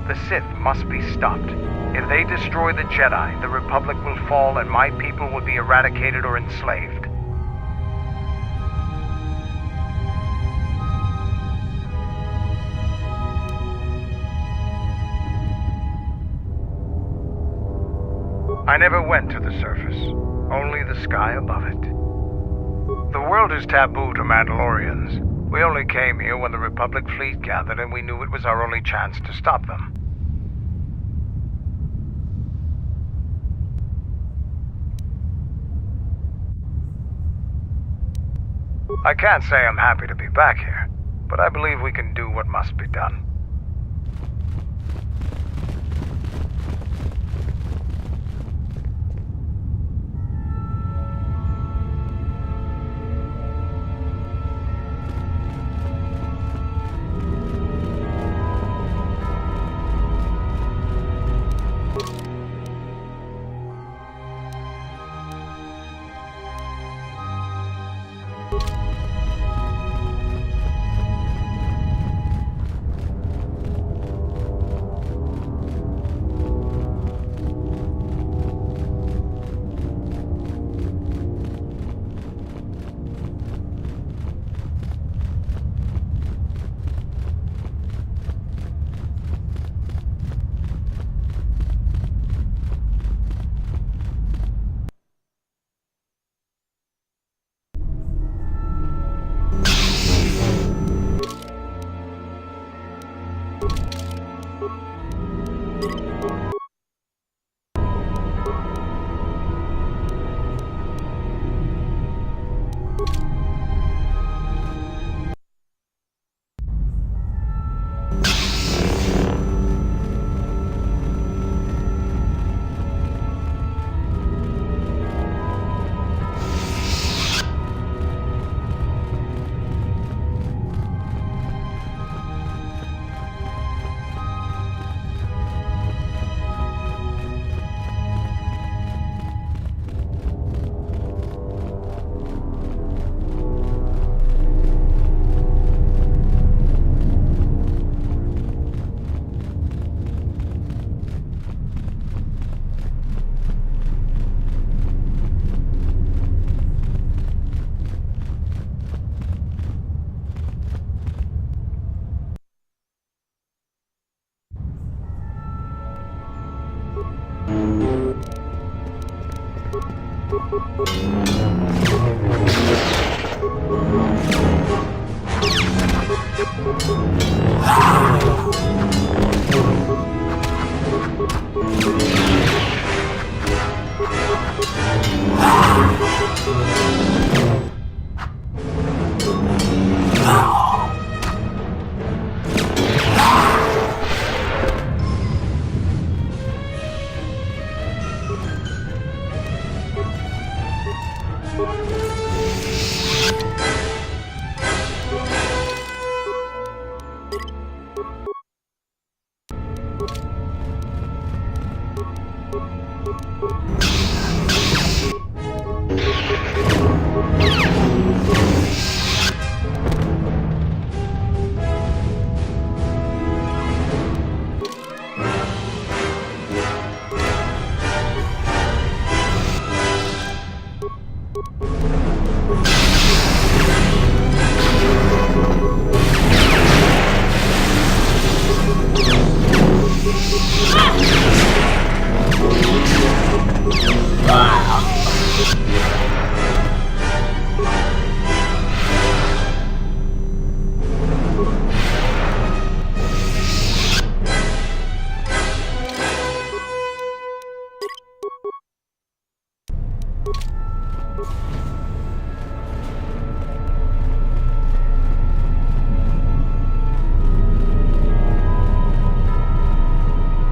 The Sith must be stopped. If they destroy the Jedi, the Republic will fall and my people will be eradicated or enslaved. I never went to the surface, only the sky above it. The world is taboo to Mandalorians. We only came here when the Republic fleet gathered and we knew it was our only chance to stop them. I can't say I'm happy to be back here, but I believe we can do what must be done.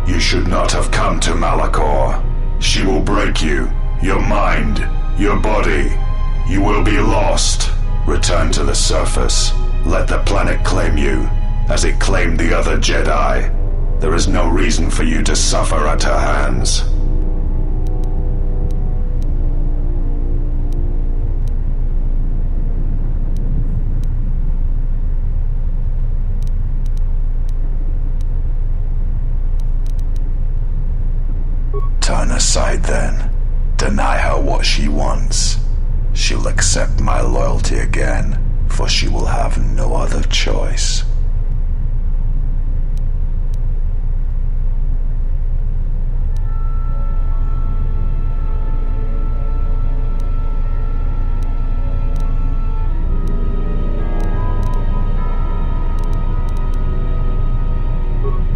You should not have come to Malachor. She will break you, your mind, your body. You will be lost. Return to the surface. Let the planet claim you, as it claimed the other Jedi. There is no reason for you to suffer at her hands. Turn aside then. Deny her what she wants. She'll accept my loyalty again, for she will have no other choice.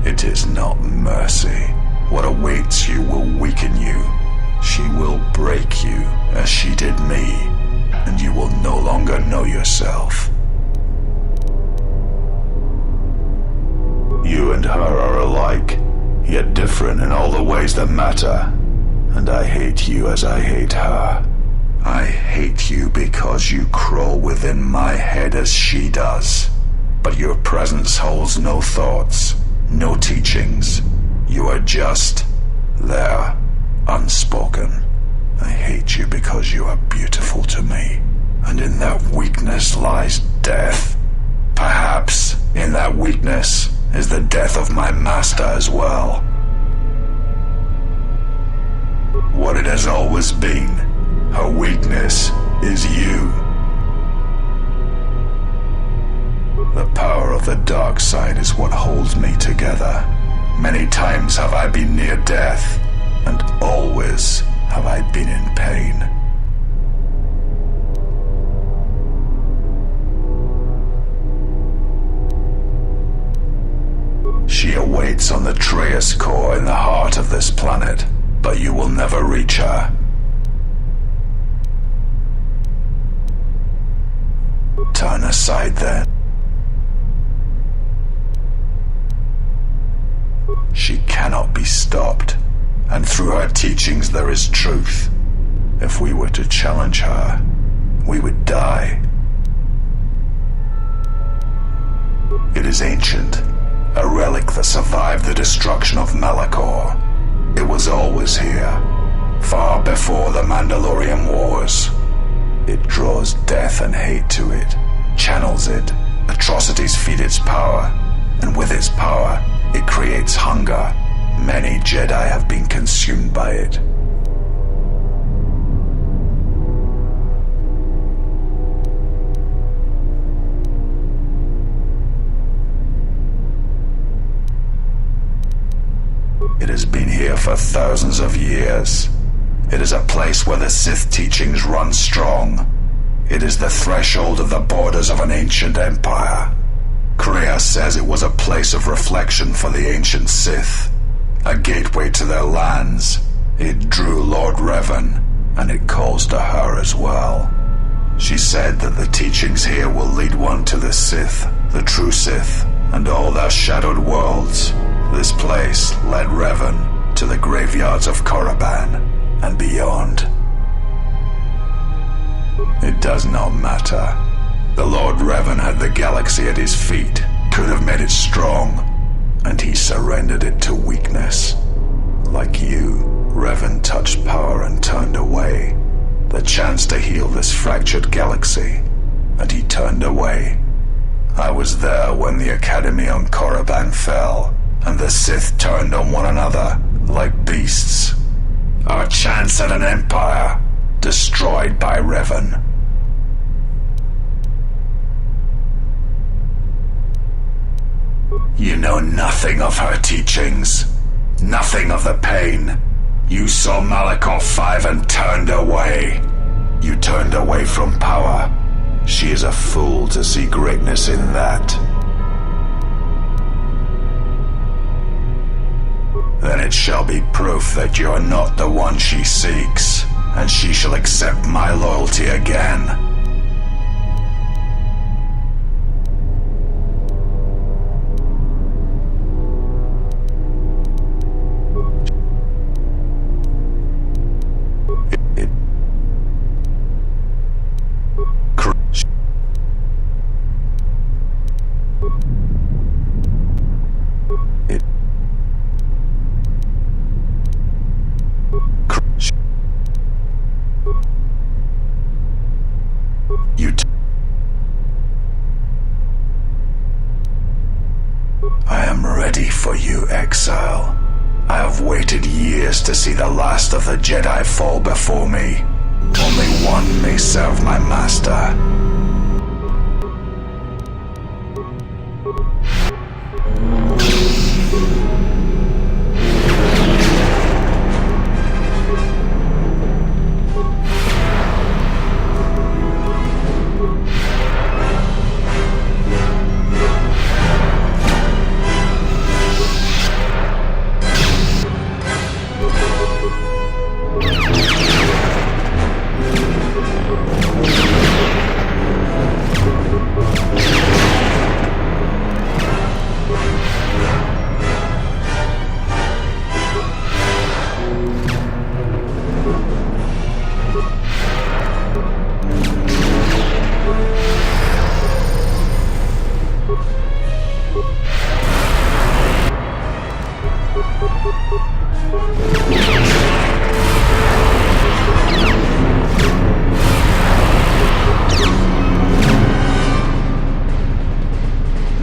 It is not mercy. What awaits you will weaken you. She will break you, as she did me, and you will no longer know yourself. You and her are alike, yet different in all the ways that matter. And I hate you as I hate her. I hate you because you crawl within my head as she does. But your presence holds no thoughts, no teachings. You are just there, unspoken. I hate you because you are beautiful to me. And in that weakness lies death. Perhaps in that weakness is the death of my master as well. What it has always been, her weakness is you. The power of the dark side is what holds me together. Many times have I been near death, and always have I been in pain. She awaits on the Traeus core in the heart of this planet, but you will never reach her. Turn aside then. She cannot be stopped, and through her teachings there is truth. If we were to challenge her, we would die. It is ancient, a relic that survived the destruction of Malachor. It was always here, far before the Mandalorian Wars. It draws death and hate to it, channels it, atrocities feed its power, and with its power, it creates hunger. Many Jedi have been consumed by it. It has been here for thousands of years, It is a place where the Sith teachings run strong. It is the threshold of the borders of an ancient empire. Kreia says it was a place of reflection for the ancient Sith, a gateway to their lands. It drew Lord Revan, and it calls to her as well. She said that the teachings here will lead one to the Sith, the true Sith, and all their shadowed worlds. This place led Revan to the graveyards of Korriban and beyond. It does not matter. The Lord Revan had the galaxy at his feet, could have made it strong, and he surrendered it to weakness. Like you, Revan touched power and turned away. The chance to heal this fractured galaxy, and he turned away. I was there when the Academy on Korriban fell, and the Sith turned on one another like beasts. Our chance at an empire, destroyed by Revan. You know nothing of her teachings, nothing of the pain. You saw Malachor 5 and turned away. You turned away from power. She is a fool to see greatness in that. Then it shall be proof that you are not the one she seeks, and she shall accept my loyalty again. I am ready for you, exile. I have waited years to see the last of the Jedi fall before me. Only one may serve my master.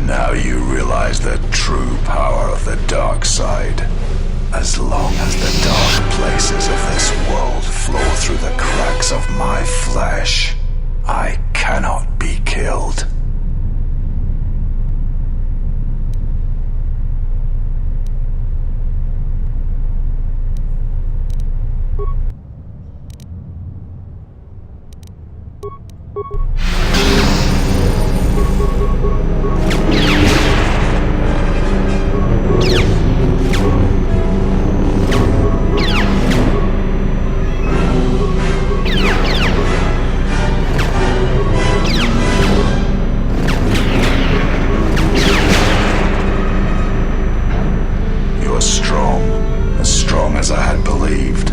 Now you realize the true power of the dark side. As long as the dark places of this world flow through the cracks of my flesh, I cannot be killed. As I had believed,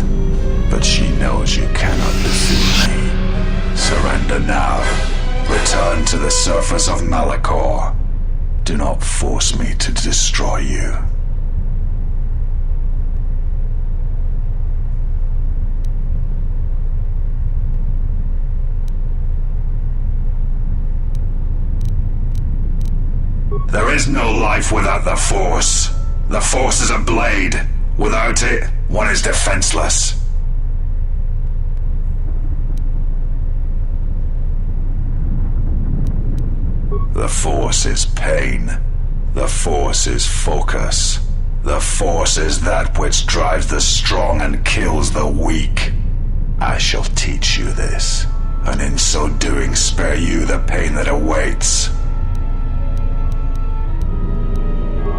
but she knows you cannot defeat me. Surrender now. Return to the surface of Malachor. Do not force me to destroy you. There is no life without the Force. The Force is a blade. Without it, one is defenseless. The Force is pain. The Force is focus. The Force is that which drives the strong and kills the weak. I shall teach you this, and in so doing spare you the pain that awaits.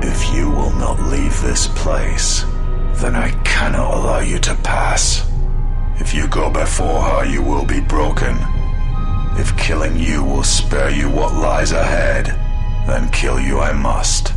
If you will not leave this place, then I cannot allow you to pass. If you go before her, you will be broken. If killing you will spare you what lies ahead, then kill you I must.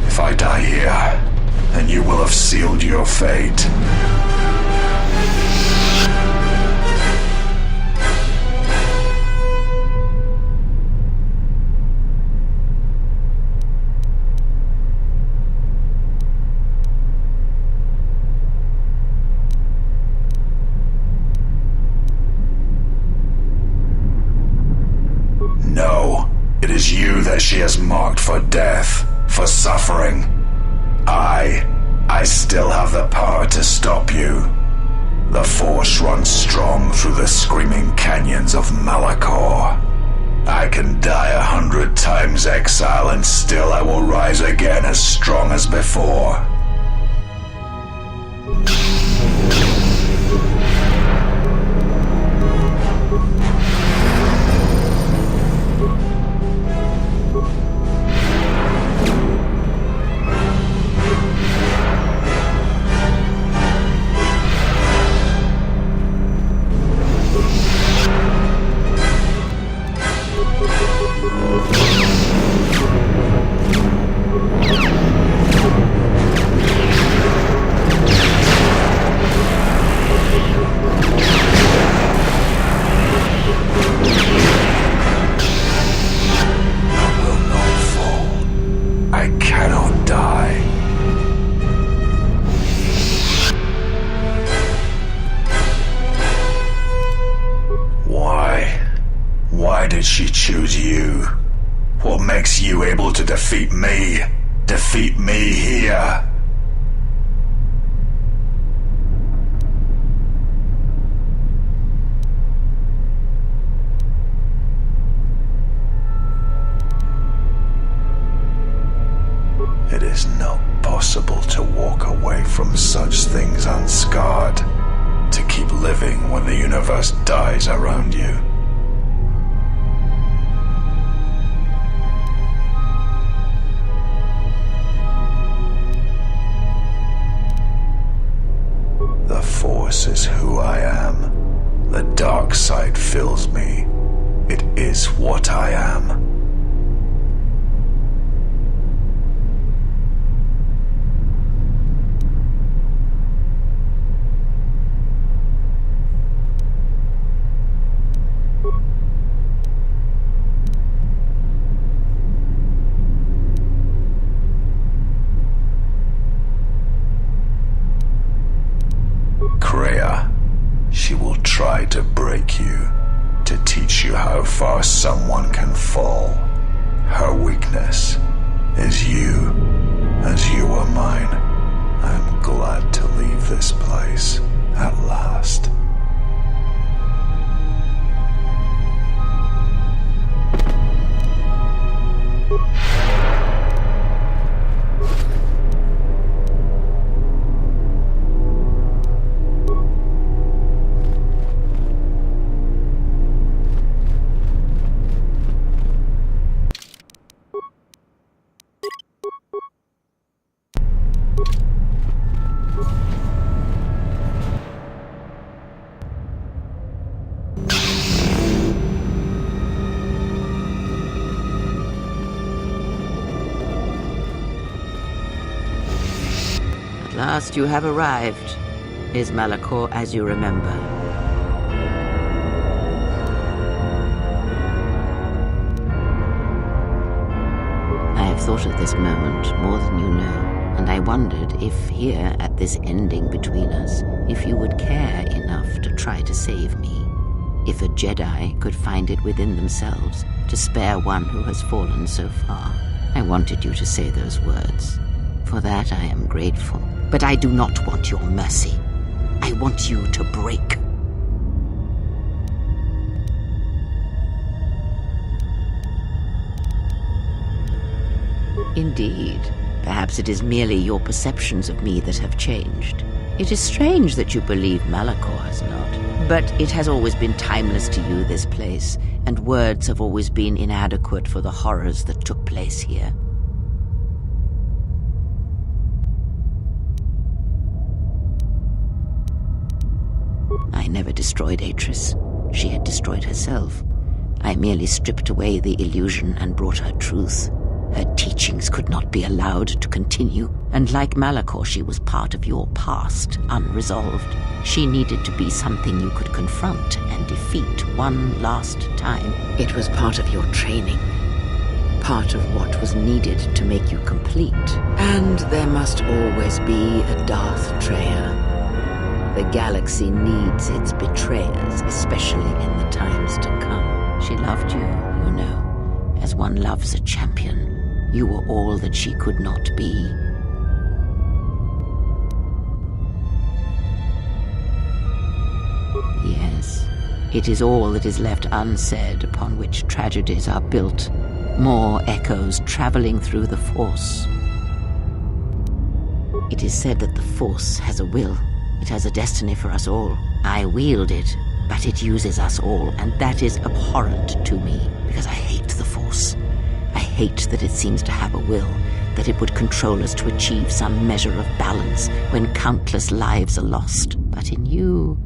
If I die here, then you will have sealed your fate. No, it is you that she has marked for death, for suffering. I still have the power to stop you. The Force runs strong through the screaming canyons of Malachor. I can die 100 times exile and still I will rise again as strong as before. Why did she choose you? What makes you able to defeat me? Defeat me here? It is not possible to walk away from such things unscarred, to keep living when the universe dies around you. The Force is who I am. The dark side fills me. It is what I am. She will try to break you, to teach you how far someone can fall. Her weakness is you, as you are mine. I am glad to leave this place, at last. At last you have arrived. Is Malachor as you remember? thought of this moment more than you know, and I wondered if here at this ending between us, if you would care enough to try to save me. If a Jedi could find it within themselves to spare one who has fallen so far. I wanted you to say those words. For that I am grateful. But I do not want your mercy. I want you to break. Indeed. Perhaps it is merely your perceptions of me that have changed. It is strange that you believe Malachor has not. But it has always been timeless to you, this place, and words have always been inadequate for the horrors that took place here. I never destroyed Atris. She had destroyed herself. I merely stripped away the illusion and brought her truth. Her teachings could not be allowed to continue, and like Malachor, she was part of your past, unresolved. She needed to be something you could confront and defeat one last time. It was part of your training, part of what was needed to make you complete. And there must always be a Darth Treya. The galaxy needs its betrayers, especially in the times to come. She loved you, you know, as one loves a champion. You were all that she could not be. Yes, it is all that is left unsaid upon which tragedies are built. More echoes traveling through the Force. It is said that the Force has a will. It has a destiny for us all. I wield it, but it uses us all, and that is abhorrent to me, because I hate the Force. I hate that it seems to have a will, that it would control us to achieve some measure of balance when countless lives are lost. But in you,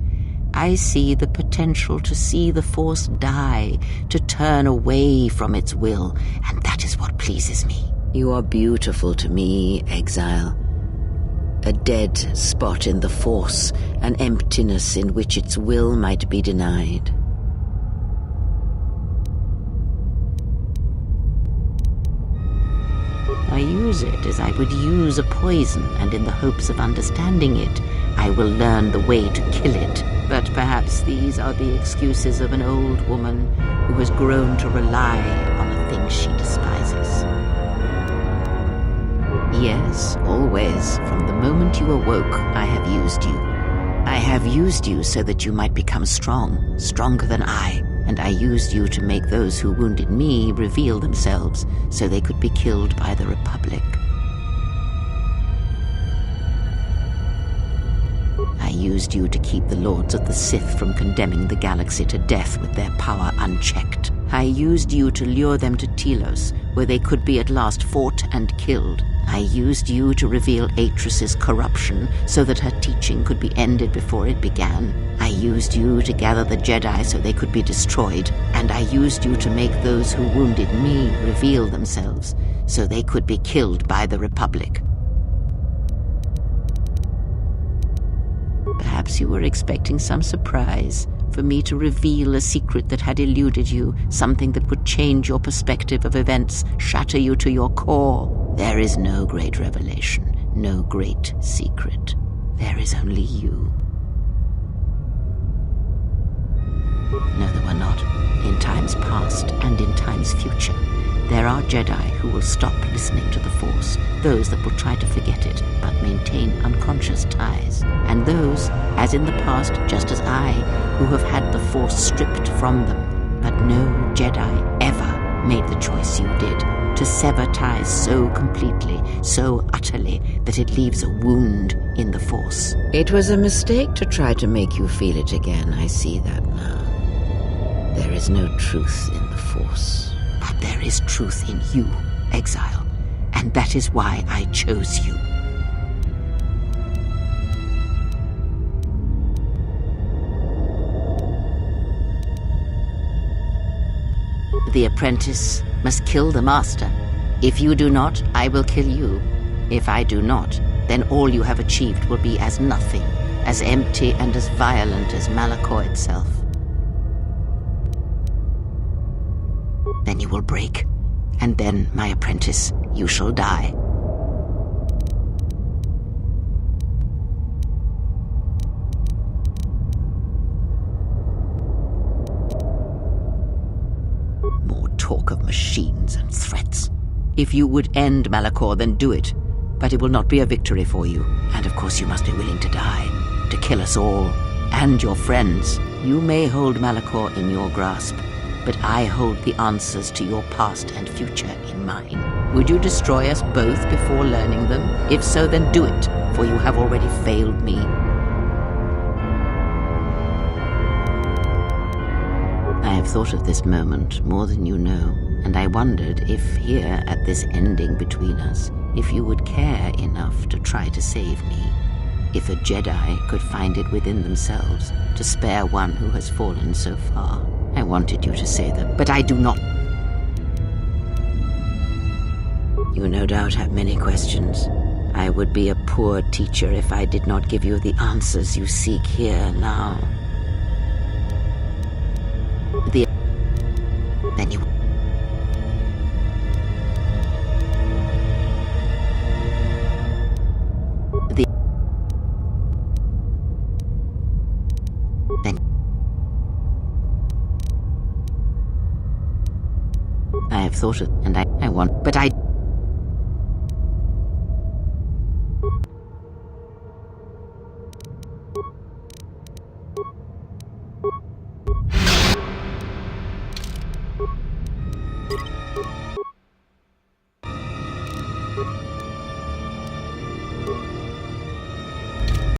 I see the potential to see the Force die, to turn away from its will, and that is what pleases me. You are beautiful to me, Exile. A dead spot in the Force, an emptiness in which its will might be denied. I use it as I would use a poison, and in the hopes of understanding it, I will learn the way to kill it. But perhaps these are the excuses of an old woman who has grown to rely on a thing she despises. Yes, always, from the moment you awoke, I have used you. I have used you so that you might become strong, stronger than I, and I used you to make those who wounded me reveal themselves so they could be killed by the Republic. I used you to keep the Lords of the Sith from condemning the galaxy to death with their power unchecked. I used you to lure them to Telos, where they could be at last fought and killed. I used you to reveal Atris's corruption so that her teaching could be ended before it began. I used you to gather the Jedi so they could be destroyed, and I used you to make those who wounded me reveal themselves so they could be killed by the Republic. Perhaps you were expecting some surprise, for me to reveal a secret that had eluded you, something that would change your perspective of events, shatter you to your core. There is no great revelation, no great secret. There is only you. No, there were not. In times past and in times future, there are Jedi who will stop listening to the Force, those that will try to forget it, but maintain unconscious ties, and those, as in the past, just as I, who have had the Force stripped from them, but no Jedi ever made the choice you did, to sever ties so completely, so utterly, that it leaves a wound in the Force. It was a mistake to try to make you feel it again, I see that now. There is no truth in the Force. But there is truth in you, Exile, and that is why I chose you. The apprentice must kill the master. If you do not, I will kill you. If I do not, then all you have achieved will be as nothing, as empty and as violent as Malachor itself. Then you will break. And then, my apprentice, you shall die. More talk of machines and threats. If you would end Malachor, then do it. But it will not be a victory for you. And of course you must be willing to die. To kill us all. And your friends. You may hold Malachor in your grasp, but I hold the answers to your past and future in mine. Would you destroy us both before learning them? If so, then do it, for you have already failed me. I have thought of this moment more than you know, and I wondered if here at this ending between us, if you would care enough to try to save me. If a Jedi could find it within themselves to spare one who has fallen so far. I wanted you to say that, but I do not. You no doubt have many questions. I would be a poor teacher if I did not give you the answers you seek here now. Then you... I have thought of, and I want, but I...